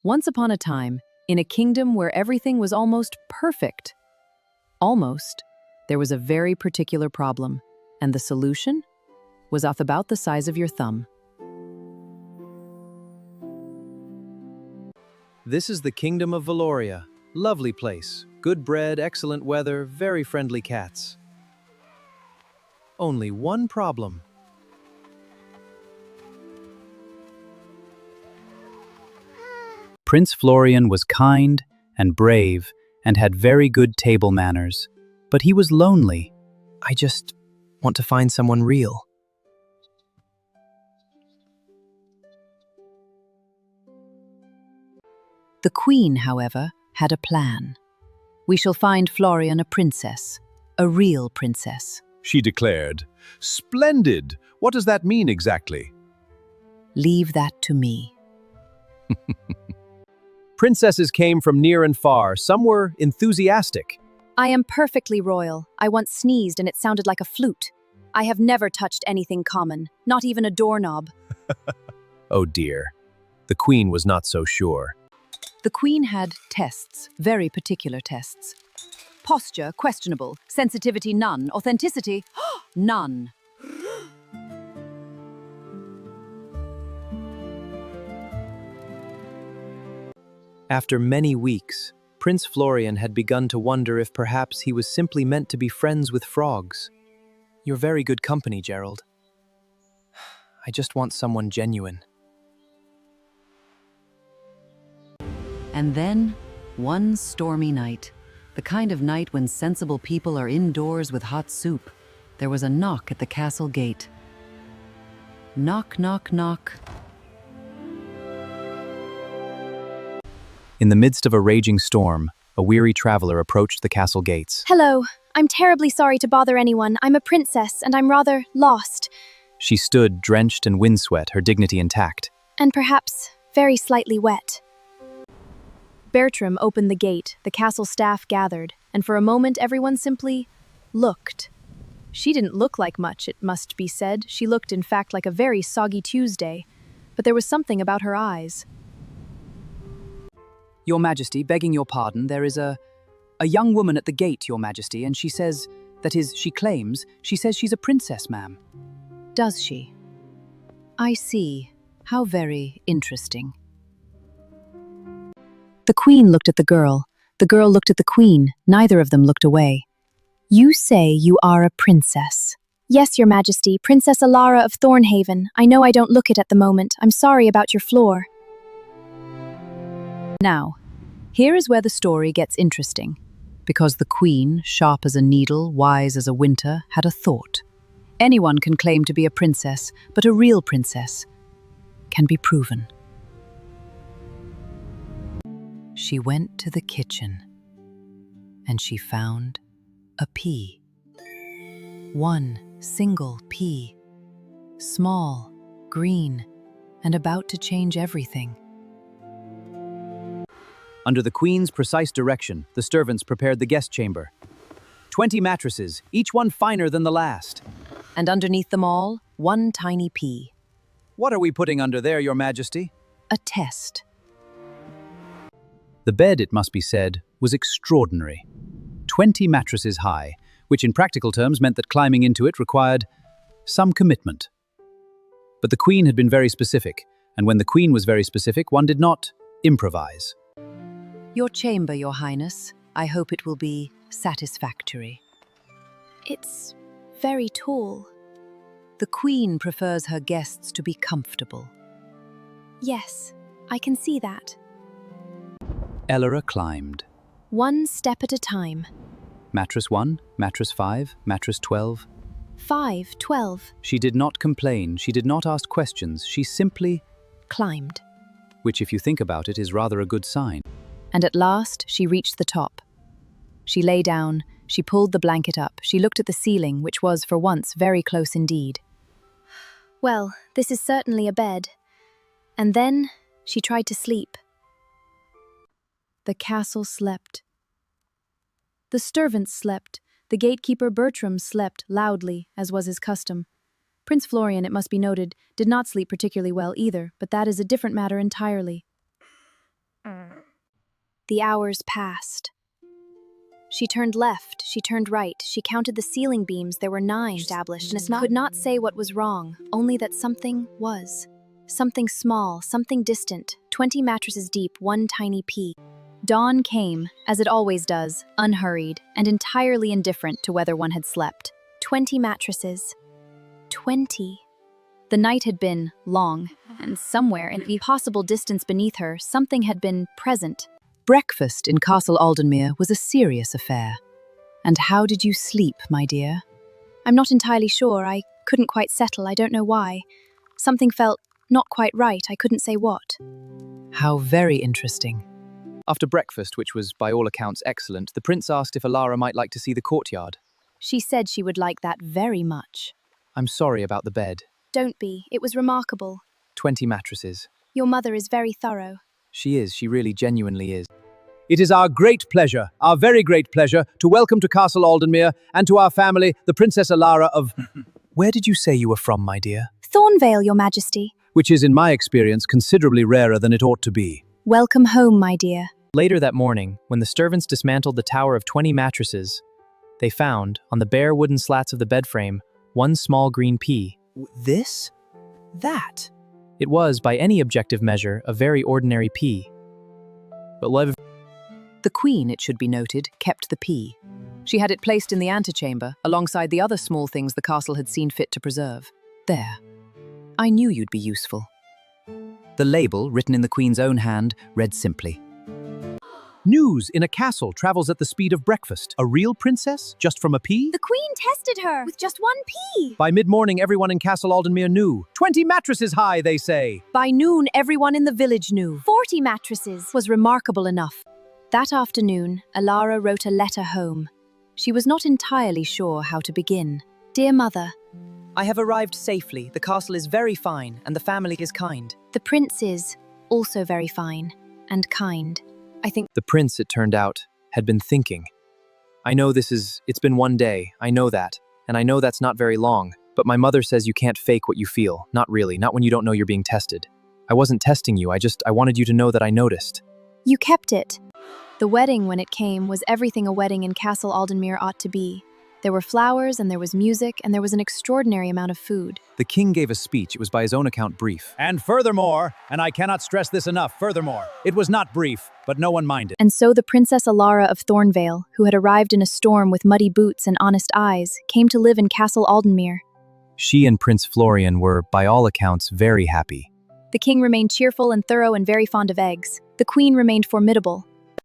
Once upon a time, in a kingdom where everything was almost perfect. Almost. There was a very particular problem, and the solution was about the size of your thumb. This is the Kingdom of Valoria. Lovely place. Good bread, excellent weather, very friendly cats. Only one problem. Prince Florian was kind and brave and had very good table manners, but he was lonely. I just want to find someone real. The queen, however, had a plan. We shall find Florian a princess, a real princess. She declared. Splendid! What does that mean exactly? Leave that to me. Princesses came from near and far. Some were enthusiastic. I am perfectly royal. I once sneezed and it sounded like a flute. I have never touched anything common, not even a doorknob. Oh dear. The queen was not so sure. The queen had tests, very particular tests. Posture, questionable. Sensitivity, none. Authenticity, none. After many weeks, Prince Florian had begun to wonder if perhaps he was simply meant to be friends with frogs. You're very good company, Gerald. I just want someone genuine. And then, one stormy night, the kind of night when sensible people are indoors with hot soup, there was a knock at the castle gate. Knock, knock, knock. In the midst of a raging storm, a weary traveler approached the castle gates. Hello. I'm terribly sorry to bother anyone. I'm a princess, and I'm rather lost. She stood, drenched in windsweat, her dignity intact. And perhaps very slightly wet. Bertram opened the gate, the castle staff gathered, and for a moment everyone simply looked. She didn't look like much, it must be said. She looked, in fact, like a very soggy Tuesday. But there was something about her eyes. Your Majesty, begging your pardon, there is a young woman at the gate, Your Majesty, and she says, that is, she says she's a princess, ma'am. Does she? I see. How very interesting. The queen looked at the girl looked at the queen, neither of them looked away. You say you are a princess. Yes, Your Majesty, Princess Alara of Thornhaven. I know I don't look it at the moment. I'm sorry about your floor. Now, here is where the story gets interesting, because the queen, sharp as a needle, wise as a winter, had a thought. Anyone can claim to be a princess, but a real princess can be proven. She went to the kitchen, and she found a pea. One single pea, small, green, and about to change everything. Under the queen's precise direction, the servants prepared the guest chamber. 20 mattresses, each one finer than the last. And underneath them all, one tiny pea. What are we putting under there, Your Majesty? A test. The bed, it must be said, was extraordinary. 20 mattresses high, which in practical terms meant that climbing into it required some commitment. But the queen had been very specific, and when the queen was very specific, one did not improvise. Your chamber, Your Highness. I hope it will be satisfactory. It's very tall. The queen prefers her guests to be comfortable. Yes, I can see that. Elora climbed. One step at a time. Mattress 1, mattress 5, mattress 12. 5, 12. She did not complain, she did not ask questions, she simply climbed. Which, if you think about it, is rather a good sign. And at last, she reached the top. She lay down, she pulled the blanket up, she looked at the ceiling, which was, for once, very close indeed. Well, this is certainly a bed. And then, she tried to sleep. The castle slept. The servants slept. The gatekeeper Bertram slept loudly, as was his custom. Prince Florian, it must be noted, did not sleep particularly well either, but that is a different matter entirely. The hours passed. She turned left, she turned right, she counted the ceiling beams. There were 9 established, and could not say what was wrong, only that something was. Something small, something distant, 20 mattresses deep, 1 tiny pea. Dawn came, as it always does, unhurried, and entirely indifferent to whether one had slept. 20 mattresses. 20. The night had been long, and somewhere in the possible distance beneath her, something had been present. Breakfast in Castle Aldenmere was a serious affair. And how did you sleep, my dear? I'm not entirely sure. I couldn't quite settle. I don't know why. Something felt not quite right. I couldn't say what. How very interesting. After breakfast, which was by all accounts excellent, the prince asked if Alara might like to see the courtyard. She said she would like that very much. I'm sorry about the bed. Don't be. It was remarkable. 20 mattresses. Your mother is very thorough. She is. She really genuinely is. It is our great pleasure, our very great pleasure, to welcome to Castle Aldenmere and to our family, the Princess Alara of... Where did you say you were from, my dear? Thornvale, Your Majesty. which is, in my experience, considerably rarer than it ought to be. Welcome home, my dear. Later that morning, when the servants dismantled the tower of 20 mattresses, they found, on the bare wooden slats of the bed frame, 1 small green pea. This? That? It was, by any objective measure, a very ordinary pea. But The queen, it should be noted, kept the pea. She had it placed in the antechamber, alongside the other small things the castle had seen fit to preserve. There. I knew you'd be useful. The label, written in the queen's own hand, read simply, News in a castle travels at the speed of breakfast. A real princess? Just from a pea? The queen tested her with just 1 pea. By mid-morning, everyone in Castle Aldenmere knew. 20 mattresses high, they say. By noon, everyone in the village knew. 40 mattresses. Was remarkable enough. That afternoon, Alara wrote a letter home. She was not entirely sure how to begin. Dear Mother, I have arrived safely. The castle is very fine, and the family is kind. the prince is also very fine and kind. I think The prince, it turned out, had been thinking. I know it's been 1 day, I know that, and I know that's not very long, but my mother says you can't fake what you feel. Not really, not when you don't know you're being tested. I wasn't testing you, I wanted you to know that I noticed. you kept it. The wedding, when it came, was everything a wedding in Castle Aldenmere ought to be. There were flowers, and there was music, and there was an extraordinary amount of food. The king gave a speech. It was by his own account brief. And furthermore, and I cannot stress this enough, furthermore, it was not brief, but no one minded. And so the Princess Alara of Thornvale, who had arrived in a storm with muddy boots and honest eyes, came to live in Castle Aldenmere. She and Prince Florian were, by all accounts, very happy. The king remained cheerful and thorough and very fond of eggs. The queen remained formidable.